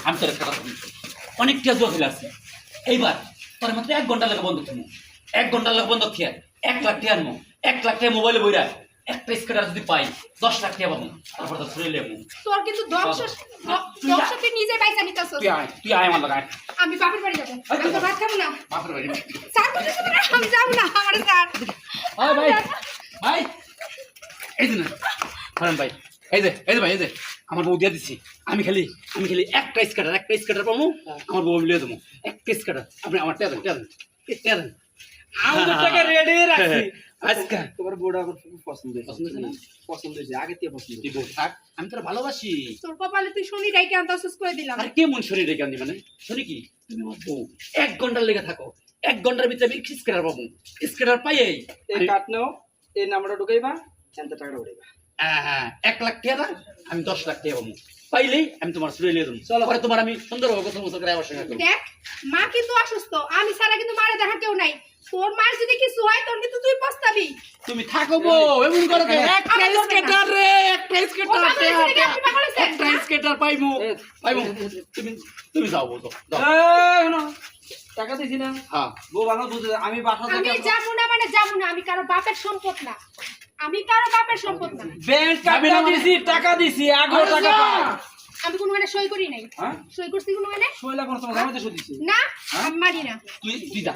আমি তোর কথা অনেক টিয়া জোয়া ফেলে আসছি এইবার তোর মাত্র 1 ঘন্টা লাগে বন্ধ থাকবো 1 ঘন্টা লাগে বন্ধ খেয়ে 1 লাখ টাকা আনবো 1 লাখ টাকা মোবাইলে বইরা একটা স্কেটার যদি পাই 10 লাখ টাকা পাবো তারপর তো ছুড়ে লেবো তোর কিন্তু দর্শকে নিজে পয়সা নিতেছস তুই আয় আমার লাগা আমি বাপের বাড়ি যাব আমি তো ভাত খাবো না বাপের বাড়ি স্যার বলতেছে না আমি যাব না আমার স্যার ওই ভাই ভাই এই দিন হারান ভাই এই যে ভাই এই যে আমার বউ দিয়ে দিচ্ছি আমি খালি একটা স্কেটার পাবো আমার বউ মিলিয়ে দেবো একটা স্কেটার আপনি আমার টেয়া দেন আমি তো টাকা রেডি রাখছি আজকে তোমার বউটা আমার খুব পছন্দ হয়েছে আগে থেকে পছন্দ তুই বউ থাক আমি তোর ভালোবাসি তোর কপালে তুই শনি ডাইকে আনতাছস করে দিলাম আর কেমন শরীর রেখে আনি মানে শনি কি তুমি আমার বউ 1 ঘন্টার লেগে থাকো 1 ঘন্টার ভিতরে আমি স্কেটার পাবো স্কেটার পাইই এই কাট নাও এই নাম্বারটা ঢুকাইবা এত টাকা উঠাইবা হ্যাঁ 1 লাখ টাকা আমি 10 লাখ টাকা পাবো পাইলেই আমি তোমার ছুড়ে নিয়ে দেবো চলো পরে তোমার আমি সুন্দরভাবে কথা মতো করে আমার সঙ্গে করবো দেখ মা কিন্তু অসুস্থ আমি ছাড়া কিন্তু মারে দেখা কেউ নাই তোর মার যদি কিছু হয় তোর কিন্তু তুই পস্তাবি তুমি থাকো বউ এমন করো কে একটা স্কেটার রে একটা স্কেটার পাইবো তুমি যাও বউ যাও টাকা দিছি না হ্যাঁ বউ ভালো বুঝে আমি বাসা আমি থেকে যাবো না মানে যাবো না আমি কারো বাপের সম্পদ না আমি কারো বাপের সম্পদ না ব্যাংক টাকা দিছি টাকা দিছি আগে টাকা পাই আমি কোনো মানে সই করি নাই হ্যাঁ সই করছি কোনো মানে শৈলা কোন সময় জামাইতে সই দিছি না আমি মারি না তুই যা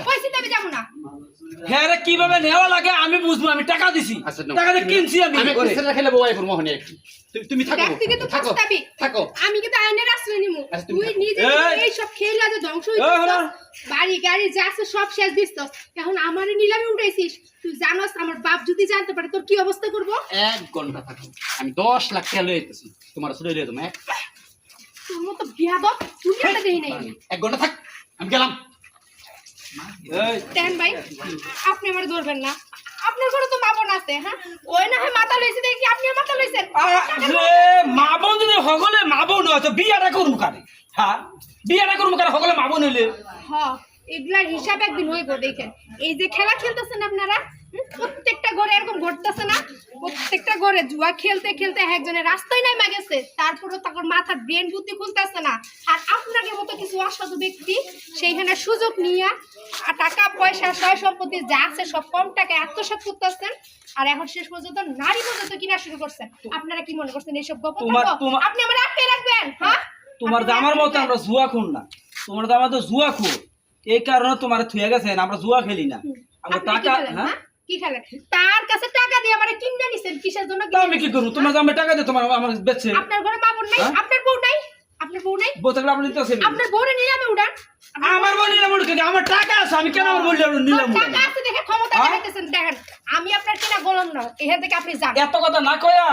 কইছি তো আমি যাবো না হ্যাঁ রে কিভাবে নেওয়া লাগে আমি বুঝবো আমি টাকা দিছি আচ্ছা, নাও। টাকা দিয়ে কিনছি আমি আমি স্কেটার খেলে বউ আইবো মোহনে তুমি থাকো দেখ তুই কিন্তু থাকো পস্তাবি থাকো আমি কিন্তু আইনের আশ্রয় নিমু আচ্ছা, তুমি তুই নিজে এই! এই সব খেলা যে ধ্বংস এই হলো। হইছিস বাড়ি গাড়ি যা আছে সব শেষ দিছস এখন আমারে নিলামে উঠাইছিস তুই জানোস আমার বাপ যদি জানতে পারে তোর কি অবস্থা করব 1 ঘন্টা থাকো আমি 10 লাখ টাকা লয়ে যেতেছি তোমার ছুড়ে নিয়ে দেবো তোর মতো বিয়াদব দুনিয়াতে দেই নাই আমি 1 ঘন্টা থাক আমি গেলাম এই টেন ভাই আপনি আমারে ধরবেন না আপনার ঘরে তো মা বোন আছে হ্যাঁ ওই না হয় মাথা লইছে দেখি আপনি মাথা লইছেন মা বোন যদি হগলে মা বোন হয় তো বিয়াটা করুম কারে হ্যাঁ বিয়াটা করুম কারে হগলে মা বোন হইলে হ্যাঁ এগুলার হিসাব একদিন হইব দেখেন এই যে খেলা খেলতেছেন আপনারা প্রত্যেকটা ঘরে এরকম ঘটতেছে না প্রত্যেকটা ঘরে জুয়া খেলতে খেলতে একজনের রাস্তায় নাই গেছে তারপরে তখন মাথার ব্রেন বুদ্ধি খুলতেছে না আর আপনাদের মতো কিছু অসাধু ব্যক্তি সেইখানে সুযোগ নিয়ে টাকা পয়সা সয় সম্পত্তি যা আছে সব কম টাকায় আত্মসাৎ করতেছেন আর এখন শেষ পর্যন্ত নারী পর্যন্ত কিনা শুরু করছেন আপনারা কি মনে করছেন এইসব গল্প আপনি আমার আটকে রাখবেন হ্যাঁ তোমার জামার মতো আমরা জুয়া খুন না তোমার জামা তো জুয়া খুন এই কারণে তোমার থুয়ে গেছেন আমরা জুয়া খেলি না আমরা টাকা হ্যাঁ কি খেলেন তার কাছে টাকা দিয়ে আমারে কিনে নিছেন কিসের জন্য তা আমি কি করব তোমার জামা টাকা দিয়ে তোমার আমার বেচছে আপনার ঘরে মা বোন নাই আপনার বউ নাই আপনার বউ নাই বোতল আপনি দিতেছে আপনার বউরে নিয়ে আমি উড়ান আমার বউ নিলাম আমার টাকা আছে আমি কেন আমার বউ নিলাম টাকা আছে দেখে ক্ষমতা দেখাইতেছেন দেখেন আমি আপনার কিনা গোলাম না এখান থেকে আপনি যান এত কথা না কয়া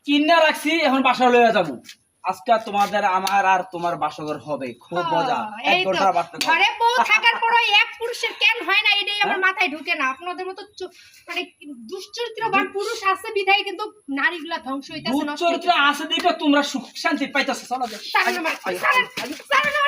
কিনা রাখছি এখন বাসা লইয়া যাবো আজকে তোমাদের আমার আর তোমার বাসঘর হবে খুব মজা এক ঘন্টা বাসতে ঘরে বউ থাকার পরও এক পুরুষের কেন হয় না এটাই আমার মাথায় ঢুকে না আপনাদের মতো মানে দুশ্চরিত্রবান পুরুষ আছে বিধায় কিন্তু নারীগুলা ধ্বংস হইতাছে দুশ্চরিত্র আছে দেখে তোমরা সুখ শান্তি পাইতাছো চলো সারা